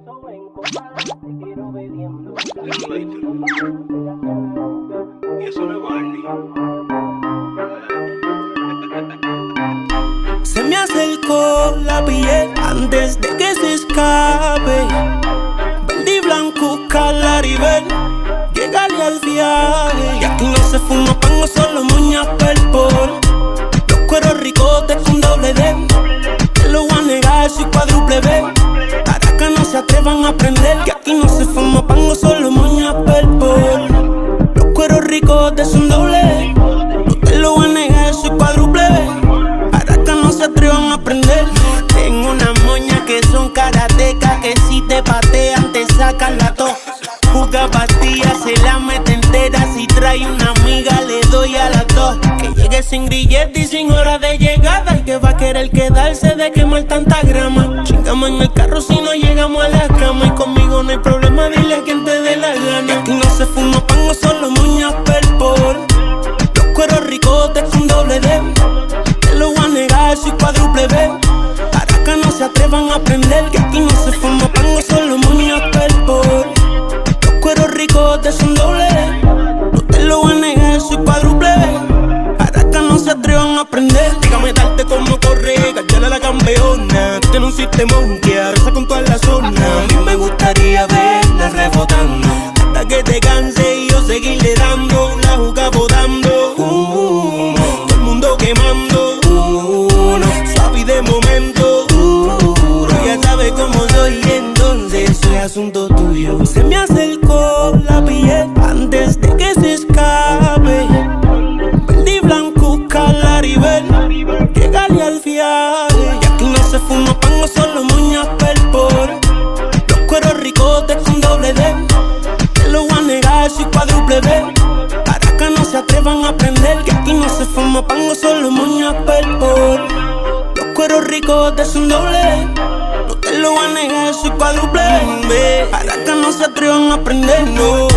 Y eso no es Barney. Se me acercó, la pillé antes de que se escape. Verde y blanco, Claribel, llegale al viaje. Y aquí no se fuma pango, solo moña purple. Los cueros ricotes con doble D. Te lo voy a negar, soy cuádruple B. Para que no se atrevan a aprender. Que aquí no se fuma pango, solo moña purple. Los cueros ricotes son doble D. No te lo voy a negar, soy cuádruple B. No se atrevan a aprender. Tengo unas moñas que son karatecas, que si te patean te sacan la tos. Juega pastillas, se la mete entera. Si trae una amiga le doy a las dos. Que llegue sin grillete y sin hora de llegada. Y que va a querer quedarse de quemar tanta grama. Chingamos en el carro si no llegamos a la cama. Y conmigo no hay problema, dile a quien te dé la gana. Aquí no se fuma pango, solo moñas purple. Los cueros ricotes con doble D. Lo voy a negar, soy cuádruple B. Para que no se atrevan a aprender. Que aquí no se forma pango, solo moñas purple. Los cueros ricotes son doble D. No te lo voy a negar, soy cuádruple B. Para que no se atrevan a aprender. Dígame darte como corre, cacharle a la campeona. Tú tienes un sistemón que arrasa con toda la zona. A mí me gustaría verla rebotando hasta que te canse y yo seguirle dando. La juca botando, todo el mundo quemando. De momento duro, ya sabes cómo soy, entonces soy asunto tuyo. Se me acercó, la pillé antes de que se escape. Verde y blanco, Claribel, llegale al viaje. Y aquí no se fuma pango, solo moñas purple. Los cueros ricotes con doble D. Te lo voy a negar, soy cuádruple B. Para que no se atrevan a aprender. Que aquí no se fuma pango, solo moñas purple. Cueros ricotes son doble D. No te lo voy a negar, soy cuádruple B. Para que no se atrevan a aprender, no.